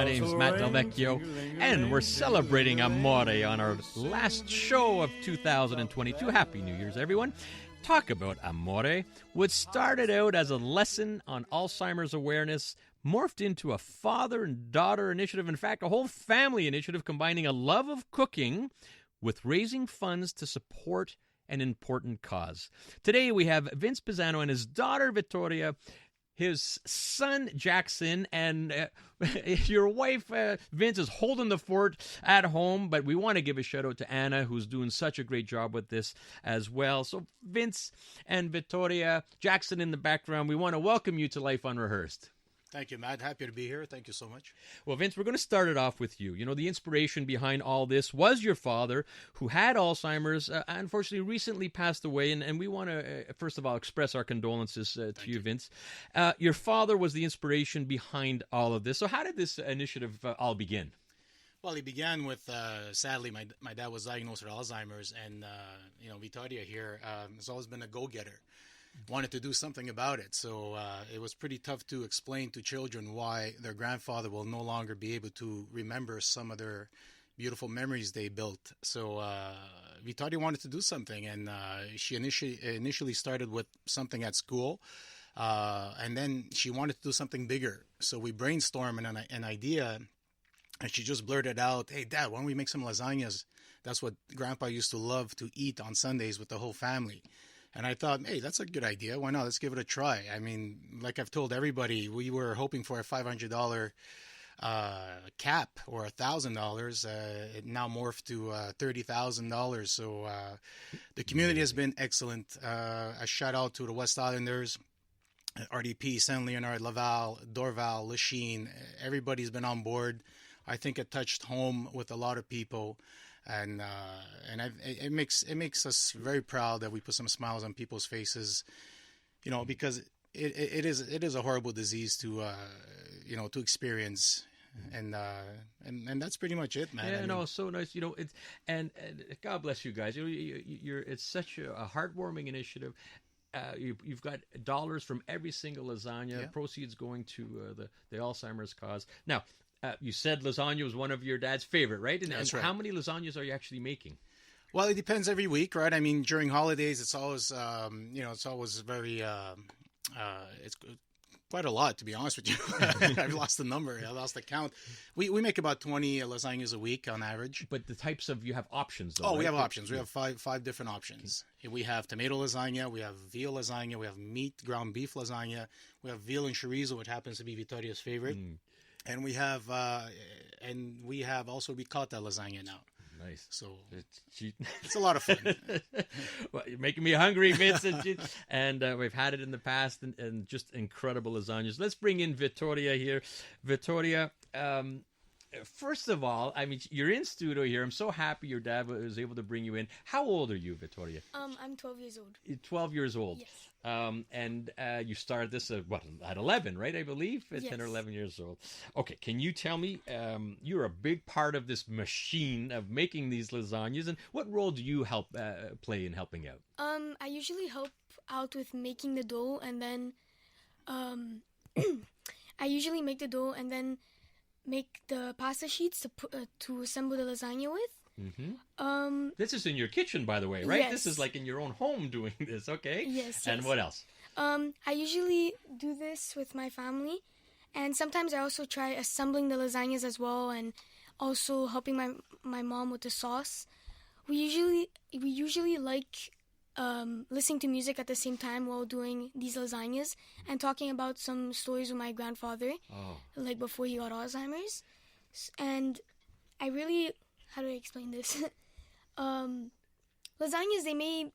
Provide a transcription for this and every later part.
My name's Matt Del Vecchio, and we're celebrating Amore on our last show of 2022. Happy New Year's, everyone. Talk about Amore, what started out as a lesson on Alzheimer's awareness, morphed into a father and daughter initiative, in fact, a whole family initiative combining a love of cooking with raising funds to support an important cause. Today we have Vince Pisano and his daughter Vittoria, his son Jackson, and your wife Vince is holding the fort at home, but we want to give a shout out to Anna, who's doing such a great job with this as well. So Vince and Vittoria, Jackson in the background, we want to welcome you to Life Unrehearsed. Thank you, Matt. Happy to be here. Thank you so much. Well, Vince, we're going to start it off with you. You know, the inspiration behind all this was your father, who had Alzheimer's, unfortunately recently passed away, and we want to, first of all, express our condolences to you, Vince. Your father was the inspiration behind all of this. So how did this initiative all begin? Well, it began with, sadly, my dad was diagnosed with Alzheimer's, and, Vittoria here has always been a go-getter. Wanted to do something about it. So it was pretty tough to explain to children why their grandfather will no longer be able to remember some of their beautiful memories they built. So Vittoria wanted to do something, and she initially started with something at school, and then she wanted to do something bigger. So we brainstormed an idea, and she just blurted out, "Hey, Dad, why don't we make some lasagnas? That's what Grandpa used to love to eat on Sundays with the whole family." And I thought, hey, that's a good idea. Why not? Let's give it a try. I mean, like I've told everybody, we were hoping for a $500 cap or $1,000. It now morphed to $30,000. So the community has been excellent. A shout out to the West Islanders, RDP, Saint Leonard, Laval, Dorval, Lachine. Everybody's been on board. I think it touched home with a lot of people. And it makes us very proud that we put some smiles on people's faces, you know, because it is a horrible disease to experience, and that's pretty much it, man. Yeah, no, so nice, you know. It's and God bless you guys. You're it's such a heartwarming initiative. You've got dollars from every single lasagna, proceeds going to the Alzheimer's cause. Now. You said lasagna was one of your dad's favorite, right? And, That's and right. How many lasagnas are you actually making? Well, it depends every week, right? I mean, during holidays, it's always, it's always very, it's quite a lot, to be honest with you. I've lost the number. I lost the count. We make about 20 lasagnas a week on average. But the types of, you have options, though, Oh, right? we have options. We have five different options. We have tomato lasagna, we have veal lasagna, we have meat, ground beef lasagna, we have veal and chorizo, which happens to be Vittoria's favorite. And we have also ricotta lasagna now. Nice. So it's a lot of fun. Well, you're making me hungry, Vincent. And we've had it in the past, and just incredible lasagnas. Let's bring in Vittoria here. Vittoria, first of all, I mean, you're in studio here. I'm so happy your dad was able to bring you in. How old are you, Vittoria? I'm 12 years old. You're 12 years old. Yes. And you started this at 11, right? I believe at 10 or 11 years old. Okay, can you tell me, you're a big part of this machine of making these lasagnas, and what role do you help play in helping out? I usually help out with making the dough, and then I usually make the dough and then make the pasta sheets to assemble the lasagna with. Mm-hmm. This is in your kitchen, by the way, right? Yes. This is like in your own home doing this, okay? Yes. And what else? I usually do this with my family, and sometimes I also try assembling the lasagnas as well, and also helping my mom with the sauce. We usually like listening to music at the same time while doing these lasagnas, and talking about some stories with my grandfather, like before he got Alzheimer's. And I really... How do I explain this? Lasagnas, they may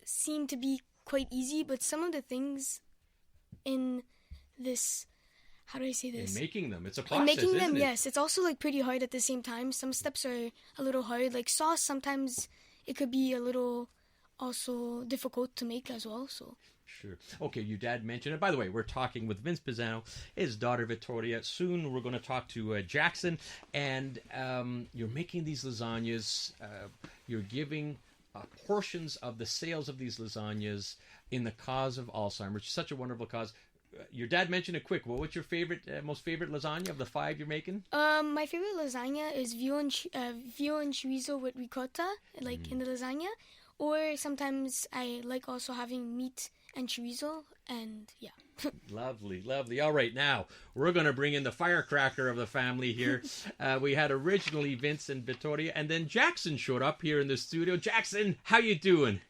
seem to be quite easy, but some of the things in this, how do I say this? In making them, it's a process, in making them, isn't it? yes. It's also like pretty hard at the same time. Some steps are a little hard. Like sauce, sometimes it could be a little also difficult to make as well. So. Sure. Okay, your dad mentioned it. By the way, we're talking with Vince Pisano, his daughter Vittoria. Soon we're going to talk to Jackson, and you're making these lasagnas. You're giving portions of the sales of these lasagnas in the cause of Alzheimer's. Such a wonderful cause. your dad mentioned it quick. Well, what's your favorite, most favorite lasagna of the 5 you're making? My favorite lasagna is veal and chorizo with ricotta, like in the lasagna. Or sometimes I like also having meat and chorizo, and yeah. Lovely, lovely. All right, now we're going to bring in the firecracker of the family here. We had originally Vince and Vittoria, and then Jackson showed up here in the studio. Jackson, how you doing?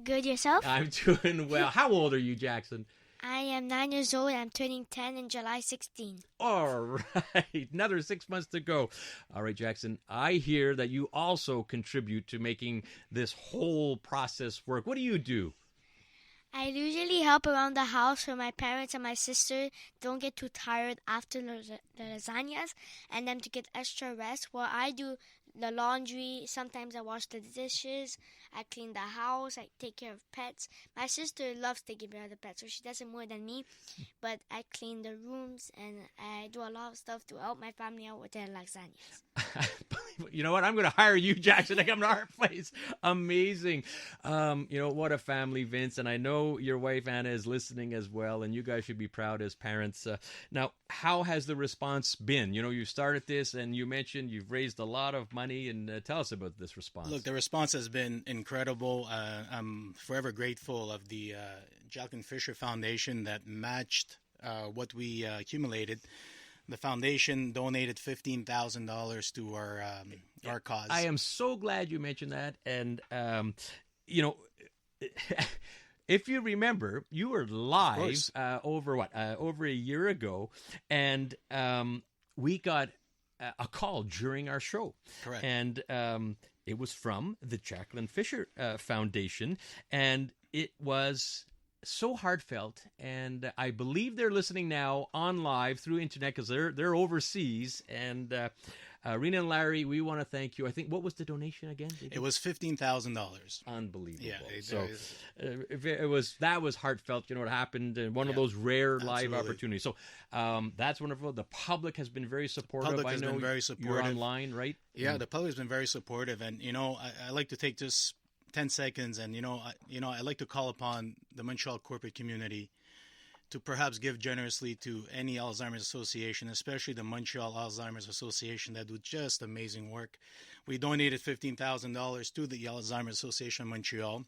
Good, yourself? I'm doing well. How old are you, Jackson? I am 9 years old. I'm turning 10 in July 16. All right, another 6 months to go. All right, Jackson, I hear that you also contribute to making this whole process work. What do you do? I usually help around the house so my parents and my sister don't get too tired after the lasagnas and them to get extra rest. While I do the laundry, sometimes I wash the dishes, I clean the house, I take care of pets. My sister loves taking care of the pets, so she does it more than me. But I clean the rooms and I do a lot of stuff to help my family out with their lasagnas. You know what? I'm going to hire you, Jackson, to come to our place. Amazing. What a family, Vince. And I know your wife, Anna, is listening as well. And you guys should be proud as parents. Now, how has the response been? You started this and you mentioned you've raised a lot of money. And tell us about this response. Look, the response has been incredible. I'm forever grateful of the Jacqueline Fisher Foundation that matched what we accumulated. The foundation donated $15,000 to our cause. I am so glad you mentioned that. And, if you remember, you were live over a year ago. And we got a call during our show. Correct. And it was from the Jacqueline Fisher Foundation. And it was so heartfelt, and I believe they're listening now on live through internet because they're overseas. And Rena and Larry, we want to thank you. I think, what was the donation again? It was $15,000. Unbelievable. Yeah, that was heartfelt. What happened, and one of those rare live opportunities. So that's wonderful. The public has been very supportive. Public has been very supportive. You're online, right? Yeah, the public has been very supportive, and I like to take just 10 seconds, and I like to call upon the Montreal corporate community to perhaps give generously to any Alzheimer's association, especially the Montreal Alzheimer's Association that do just amazing work. We donated $15,000 to the Alzheimer's Association of Montreal.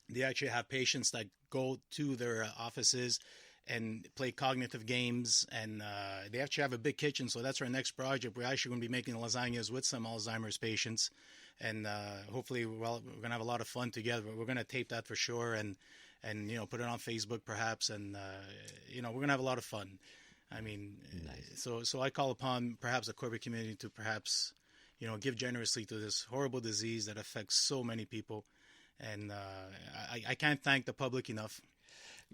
They actually have patients that go to their offices and play cognitive games, and they actually have a big kitchen. So that's our next project. We're actually going to be making lasagnas with some Alzheimer's patients. And hopefully, we're going to have a lot of fun together. We're going to tape that for sure, and put it on Facebook perhaps, and we're going to have a lot of fun. I mean, nice. So I call upon perhaps the corporate community to perhaps give generously to this horrible disease that affects so many people, and I can't thank the public enough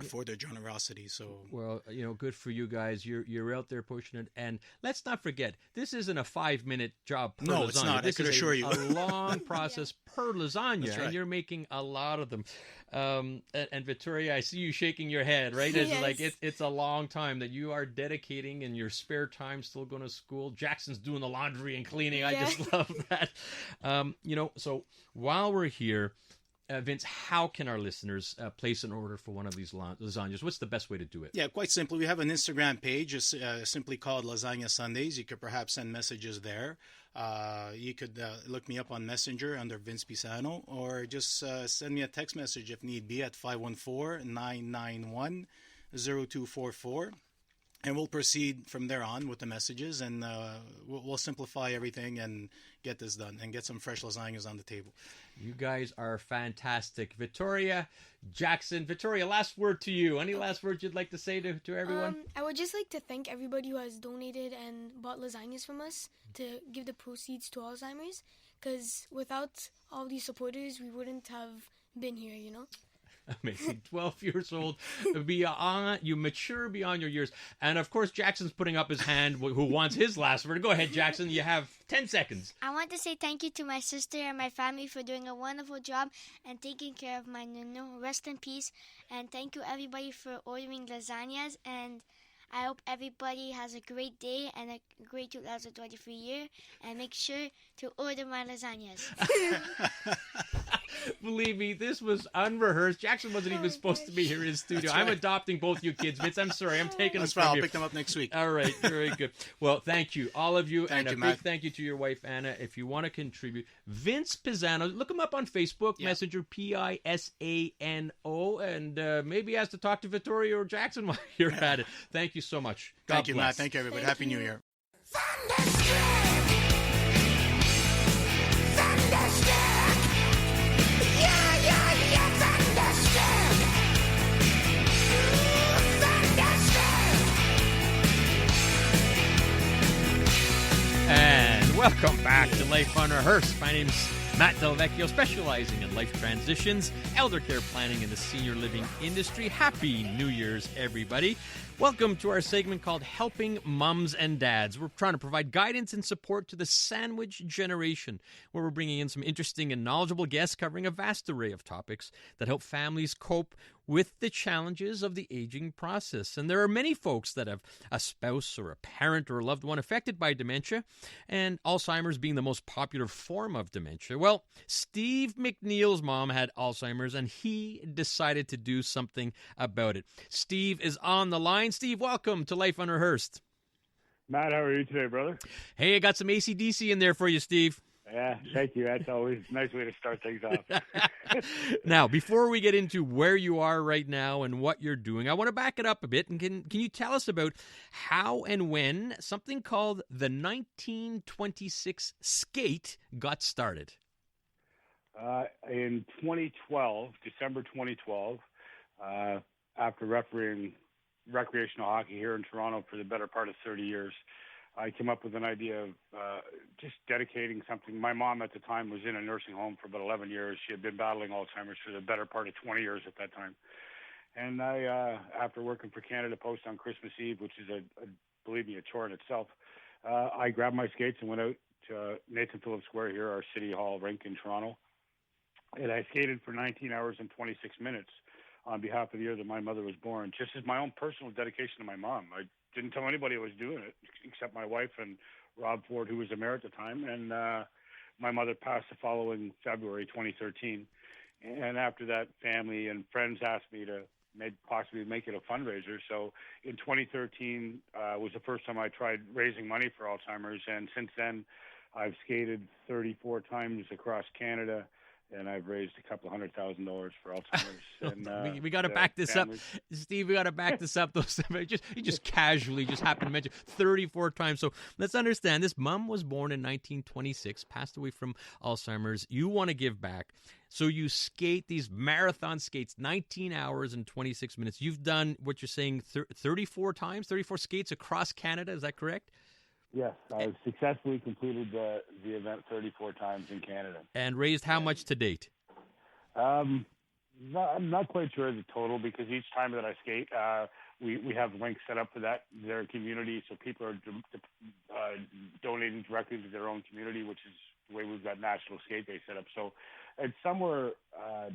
for their generosity. So good for you guys. You're out there pushing it, and let's not forget, this isn't a 5-minute job per lasagna. No, it's not. This I can assure you, a long process per lasagna. That's right. And you're making a lot of them. And Victoria, I see you shaking your head, right? It's Yes. like it's a long time that you are dedicating in your spare time, still going to school. Jackson's doing the laundry and cleaning. I just love that. So while we're here, Vince, how can our listeners place an order for one of these lasagnas? What's the best way to do it? Yeah, quite simply. We have an Instagram page, simply called Lasagna Sundays. You could perhaps send messages there. You could look me up on Messenger under Vince Pisano, or just send me a text message if need be at 514-991-0244. And we'll proceed from there on with the messages, and we'll simplify everything and get this done and get some fresh lasagnas on the table. You guys are fantastic. Victoria, Jackson. Victoria, last word to you. Any last words you'd like to say to everyone? I would just like to thank everybody who has donated and bought lasagnas from us to give the proceeds to Alzheimer's, because without all these supporters, we wouldn't have been here, Amazing. 12 years old. You mature beyond your years. And of course, Jackson's putting up his hand, who wants his last word. Go ahead, Jackson. You have 10 seconds. I want to say thank you to my sister and my family for doing a wonderful job and taking care of my Nuno. Rest in peace. And thank you, everybody, for ordering lasagnas. And I hope everybody has a great day and a great 2023 year. And make sure to order my lasagnas. Believe me, this was unrehearsed. Jackson wasn't even supposed to be here in his studio. I'm adopting both you kids, Vince. I'm sorry. I'm taking them That's from right. I'll you. pick them up next week. All right. Very good. Well, thank you, all of you. Thank and you, a big Matt. thank you to your wife, Anna. If you want to contribute, Vince Pisano, look him up on Facebook, Messenger, Pisano, and maybe ask to talk to Vittoria or Jackson while you're at it. Thank you so much. God Thank you, bless. Matt. Thank you, everybody. Happy New Year. And welcome back to Life Unrehearsed. My name's Matt Del Vecchio, specializing in life transitions, elder care planning in the senior living industry. Happy New Year's, everybody. Welcome to our segment called Helping Mums and Dads. We're trying to provide guidance and support to the sandwich generation, where we're bringing in some interesting and knowledgeable guests covering a vast array of topics that help families cope with the challenges of the aging process. And there are many folks that have a spouse or a parent or a loved one affected by dementia, and Alzheimer's being the most popular form of dementia. Well, Steve McNeil's mom had Alzheimer's, and he decided to do something about it. Steve is on the line. Steve, welcome to Life Unrehearsed. Matt, how are you today, brother? Hey, I got some AC/DC in there for you, Steve. Yeah, thank you. That's always a nice way to start things off. Now, before we get into where you are right now and what you're doing, I want to back it up a bit. And can you tell us about how and when something called the 1926 skate got started? In 2012, December 2012, after refereeing recreational hockey here in Toronto for the better part of 30 years, I came up with an idea of just dedicating something. My mom at the time was in a nursing home for about 11 years. She had been battling Alzheimer's for the better part of 20 years at that time. And I, after working for Canada Post on Christmas Eve, which is, believe me, a chore in itself, I grabbed my skates and went out to Nathan Phillips Square here, our City Hall rink in Toronto. And I skated for 19 hours and 26 minutes on behalf of the year that my mother was born, just as my own personal dedication to my mom. I didn't tell anybody I was doing it except my wife and Rob Ford, who was the mayor at the time. And my mother passed the following February 2013. And after that, family and friends asked me to possibly make it a fundraiser. So in 2013 was the first time I tried raising money for Alzheimer's. And since then, I've skated 34 times across Canada, and I've raised a couple $100,000 for Alzheimer's. And we got to back this up, Steve. We got to back this up. You just casually just happened to mention 34 times. So let's understand this. Mom was born in 1926, passed away from Alzheimer's. You want to give back, so you skate these marathon skates, 19 hours and 26 minutes. You've done what you're saying 34 times, 34 skates across Canada. Is that correct? Yes, I've successfully completed the event 34 times in Canada. And raised how much to date? I'm not quite sure of the total, because each time that I skate, we have links set up for their community, so people are donating directly to their own community, which is the way we've got National Skate Day set up. So it's somewhere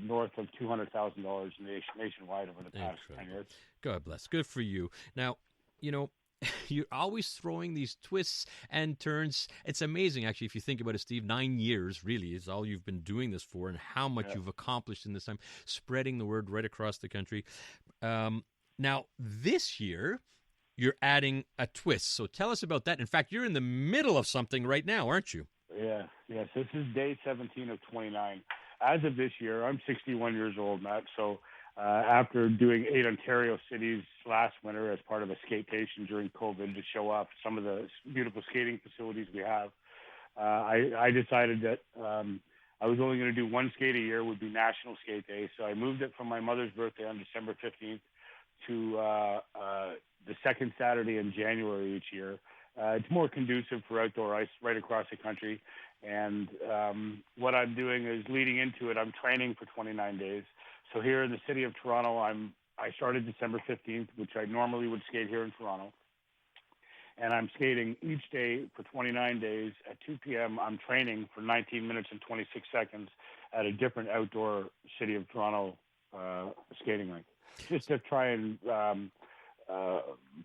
north of $200,000 nationwide over the past 10 years. God bless. Good for you. Now, you're always throwing these twists and turns. It's amazing, actually, if you think about it, Steve. 9 years really is all you've been doing this for, and how much you've accomplished in this time, spreading the word right across the country. Now, this year, you're adding a twist. So tell us about that. In fact, you're in the middle of something right now, aren't you? Yes. This is day 17 of 29. As of this year, I'm 61 years old, Matt, so after doing 8 Ontario cities last winter as part of a skateation during COVID to show off some of the beautiful skating facilities we have, I decided that I was only going to do one skate a year, would be National Skate Day. So I moved it from my mother's birthday on December 15th to the second Saturday in January each year. It's more conducive for outdoor ice right across the country. And what I'm doing is, leading into it, I'm training for 29 days. So here in the city of Toronto, I started December 15th, which I normally would skate here in Toronto. And I'm skating each day for 29 days. At 2 p.m., I'm training for 19 minutes and 26 seconds at a different outdoor city of Toronto skating rink, just to try and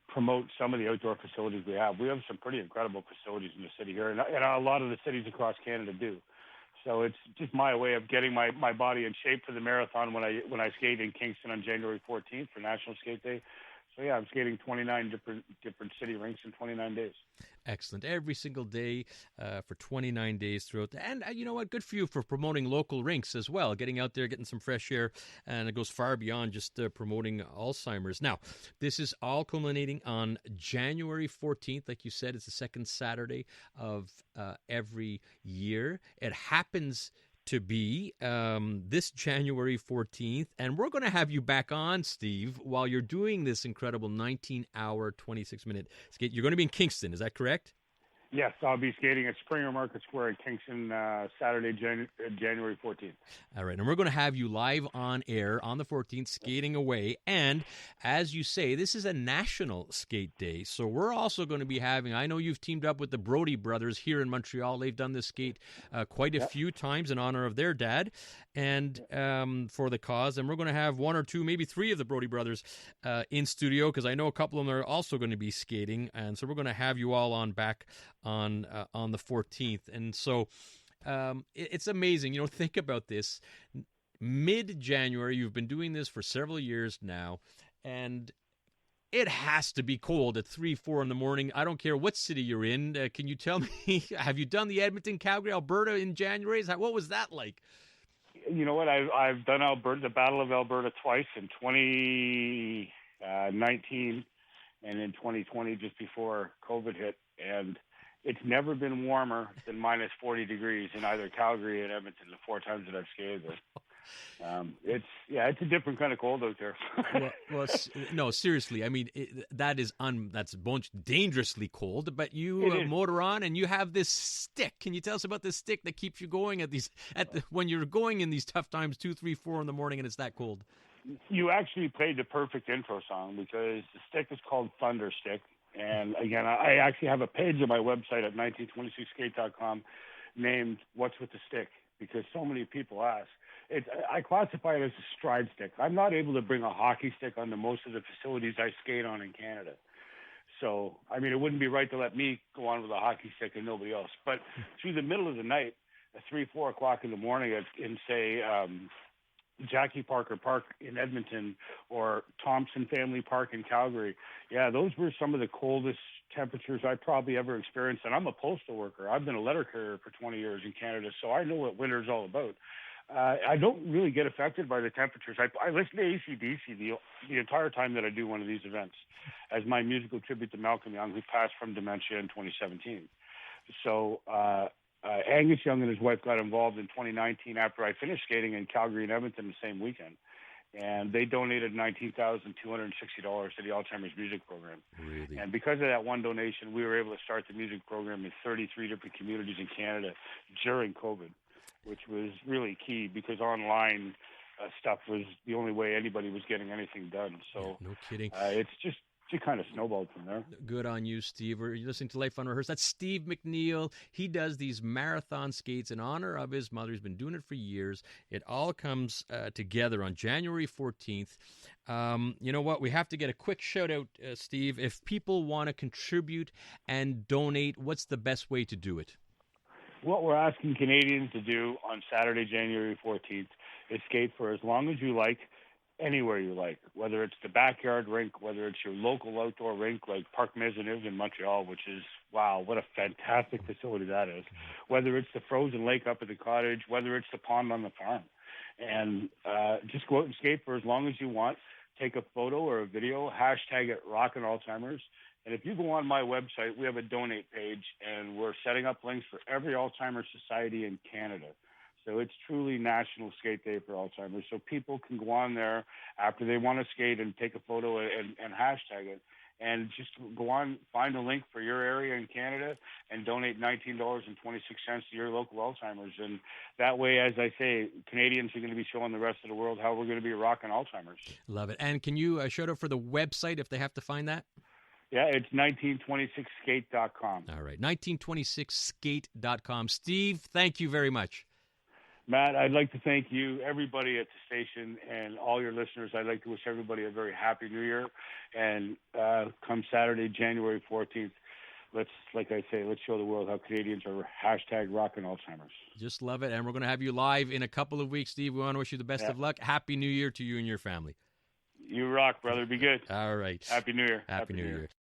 promote some of the outdoor facilities we have. We have some pretty incredible facilities in the city here, and a lot of the cities across Canada do. So it's just my way of getting my body in shape for the marathon when I skate in Kingston on January 14th for National Skate Day. So yeah, I'm skating 29 different city rinks in 29 days. Excellent. Every single day for 29 days throughout. And you know what? Good for you for promoting local rinks as well, getting out there, getting some fresh air. And it goes far beyond just promoting Alzheimer's. Now, this is all culminating on January 14th. Like you said, it's the second Saturday of every year. It happens to be this January 14th, and we're going to have you back on, Steve, while you're doing this incredible 19-hour, 26-minute skate. You're going to be in Kingston, is that correct? Yes, I'll be skating at Springer Market Square in Kingston Saturday, January 14th. All right, and we're going to have you live on air on the 14th, skating away. And as you say, this is a national skate day, so we're also going to be having, I know you've teamed up with the Brody brothers here in Montreal. They've done this skate quite a few times in honor of their dad and for the cause. And we're going to have one or two, maybe three of the Brody brothers in studio, because I know a couple of them are also going to be skating. And so we're going to have you all on back on the 14th. And so it's amazing. You know, think about this. Mid-January, you've been doing this for several years now, and it has to be cold at 3, 4 in the morning. I don't care what city you're in. Can you tell me, have you done the Edmonton, Calgary, Alberta in January? What was that like? You know what? I've done the Battle of Alberta twice in 2019 and in 2020, just before COVID hit. And it's never been warmer than minus 40 degrees in either Calgary and Edmonton the 4 times that I've skated there. It's a different kind of cold out there. No, seriously. I mean, that's dangerously cold. But you motor on, and you have this stick. Can you tell us about this stick that keeps you going when you're going in these tough times, 2, 3, 4 in the morning, and it's that cold? You actually played the perfect intro song, because the stick is called Thunder Stick. And again, I actually have a page on my website at 1926skate.com named "What's with the Stick?" because so many people ask. I classify it as a stride stick. I'm not able to bring a hockey stick onto most of the facilities I skate on in Canada. So, I mean, it wouldn't be right to let me go on with a hockey stick and nobody else. But through the middle of the night, at 3, 4 o'clock in the morning, in say Jackie Parker Park in Edmonton or Thompson Family Park in Calgary, those were some of the coldest temperatures I probably ever experienced. And I'm a postal worker. I've been a letter carrier for 20 years in Canada, so I know what winter's all about. I don't really get affected by the temperatures. I listen to AC/DC the entire time that I do one of these events as my musical tribute to Malcolm Young, who passed from dementia in 2017. So Angus Young and his wife got involved in 2019 after I finished skating in Calgary and Edmonton the same weekend. And they donated $19,260 to the Alzheimer's music program. Really? And because of that one donation, we were able to start the music program in 33 different communities in Canada during COVID, which was really key because online stuff was the only way anybody was getting anything done. So no kidding. It's just kind of snowballed from there. Good on you, Steve. You're listening to Life Unrehearsed. That's Steve McNeil. He does these marathon skates in honor of his mother. He's been doing it for years. It all comes together on January 14th. You know what? We have to get a quick shout out, Steve. If people want to contribute and donate, what's the best way to do it? What we're asking Canadians to do on Saturday, January 14th, is skate for as long as you like, anywhere you like, whether it's the backyard rink, whether it's your local outdoor rink like Parc Maisonneuve in Montreal, which is, wow, what a fantastic facility that is, whether it's the frozen lake up at the cottage, whether it's the pond on the farm. And just go out and skate for as long as you want. Take a photo or a video, hashtag it Rockin' Alzheimer's. And if you go on my website, we have a donate page, and we're setting up links for every Alzheimer's society in Canada. So it's truly National Skate Day for Alzheimer's. So people can go on there after they want to skate and take a photo and hashtag it. And just go on, find a link for your area in Canada and donate $19.26 to your local Alzheimer's. And that way, as I say, Canadians are going to be showing the rest of the world how we're going to be rocking Alzheimer's. Love it. And can you shout out for the website if they have to find that? Yeah, it's 1926skate.com. All right, 1926skate.com. Steve, thank you very much. Matt, I'd like to thank you, everybody at the station, and all your listeners. I'd like to wish everybody a very happy New Year. And come Saturday, January 14th, let's show the world how Canadians are #rockin' Alzheimer's. Just love it. And we're going to have you live in a couple of weeks, Steve. We want to wish you the best of luck. Happy New Year to you and your family. You rock, brother. Be good. All right. Happy New Year. Happy New Year.